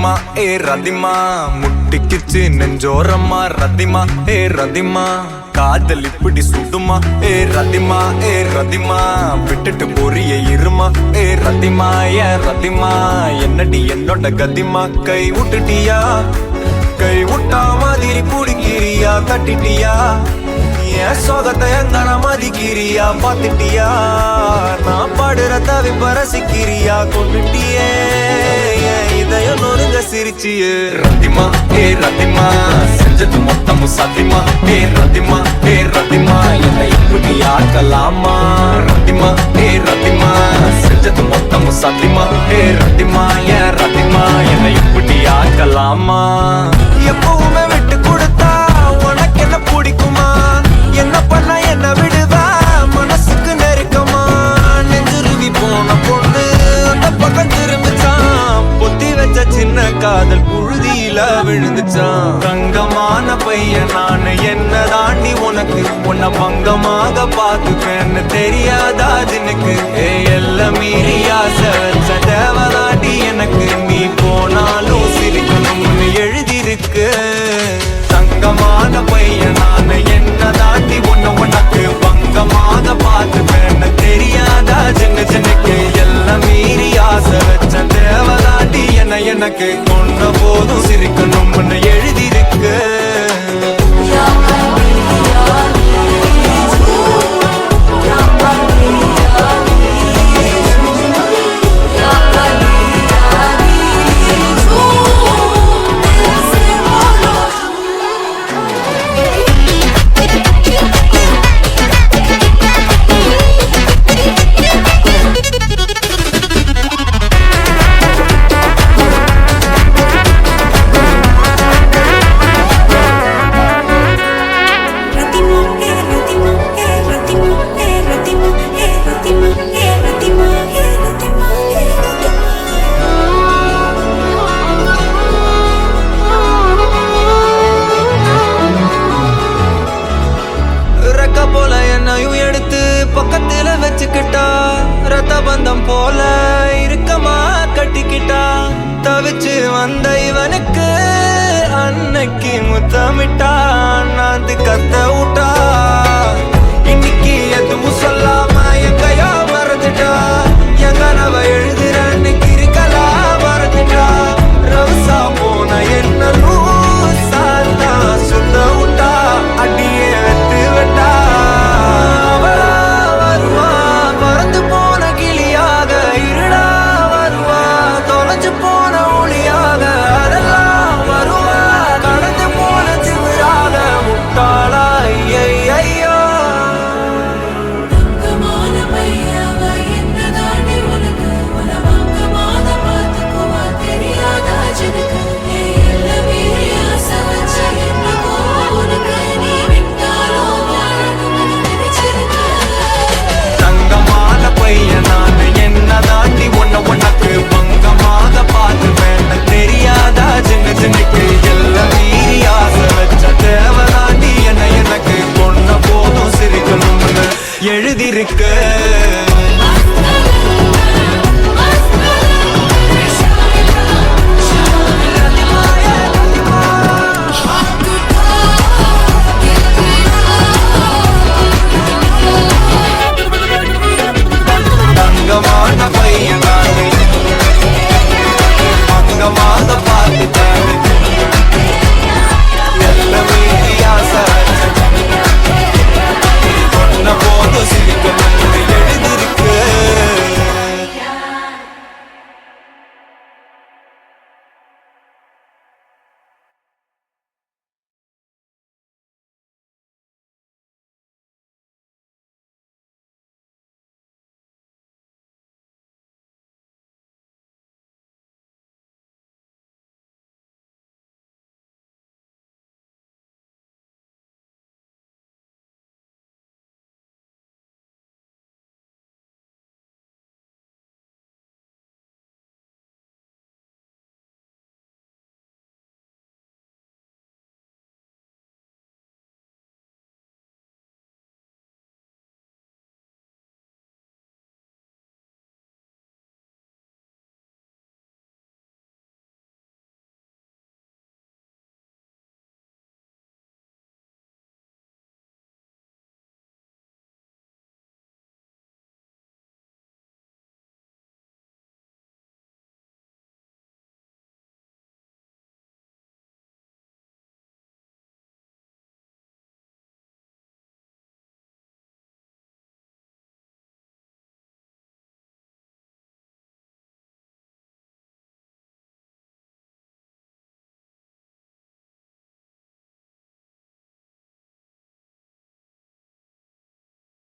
ரதிமா ரதிமா முட்டிக்கிச்சு நெஞ்சோரம்மா ரதிமா ரதிமா காதல் இப்படி சுடுமா ரதிமா ரதிமா விட்டுட்டு பொரிய இருமா ரதிமா ரதிமா என்னடி என்னோட கதிமா கை விட்டுட்டியா கை விட்டா மாதிரி பிடிக்கிறியா தட்டிட்டியா என் சோகத்தை எங்கன மதிக்கிறியா பாத்துட்டியா நான் பாடுற தவிப்ப ரசிக்கிறியா கொண்டுட்டியே இதயம் நொறுங்க சிரிச்சியே ரதிமா ரதிமா செஞ்சது மொத்தமும் சத்தியமா ரதிமா ரதிமா என்னை இப்படி ஆக்கலாமா ரதிமா ரதிமா செஞ்சது மொத்தமும் சத்தியமா ரதிமா ரதிமா என்னை இப்படி ஆக்கலாமா எப்பவுமே விட்டு கொடுத்தா உனக்கு என்ன பிடிக்குமா என்ன பண்ண என்ன விடுதா மனசுக்கு நெருக்கமா நெஞ்சுருவி போன பொண்ணு அந்த பக்கம் திரும்பிச்சான் பொத்தி வச்ச சின்ன காதல் புழுதியில விழுந்துச்சான் தங்கமான பையன் நானு என்ன தாண்டி உனக்கு உன்னை பங்கமாக பார்த்துப்பேன்னு தெரியாதா ஜினுக்கு எல்லாம் மீறி ஆசை வச்ச தேவதாண்டி எனக்கு நீ போனாலும் சிரிக்கணும்னு எழுதிருக்கு தங்கமான பையன் நானு என்ன தாண்டி உனக்கு பங்கமாக பார்த்துப்பேன்னு தெரியாதா ஜினுக்கு எல்லாம் மீறி ஆசை வச்ச தேவதாண்டி எனக்கு கொண்ட போதும் சிரிக்கணும்னு எழுதிருக்கு போல என்னையும் எடுத்து பக்கத்துல வச்சுக்கிட்டா ரத்த பந்தம் போல இருக்கமா கட்டிக்கிட்டா தவிச்சு வந்த இவனுக்கு அன்னைக்கு முத்தமிட்டா நான் கத்த விட்டா இன்னைக்கு எதுவும் சொல்லாம எங்கையோ மறைஞ்சிட்டா எங்க நவ எழுதுற அன்னைக்கு இருக்கலாம் மறைஞ்சிட்டா ரவுசா போன என்ன சாத்தா சுத்த விட்டா அடியே வெத்து விட்டா எழுதிருக்கு தங்கமான பையன்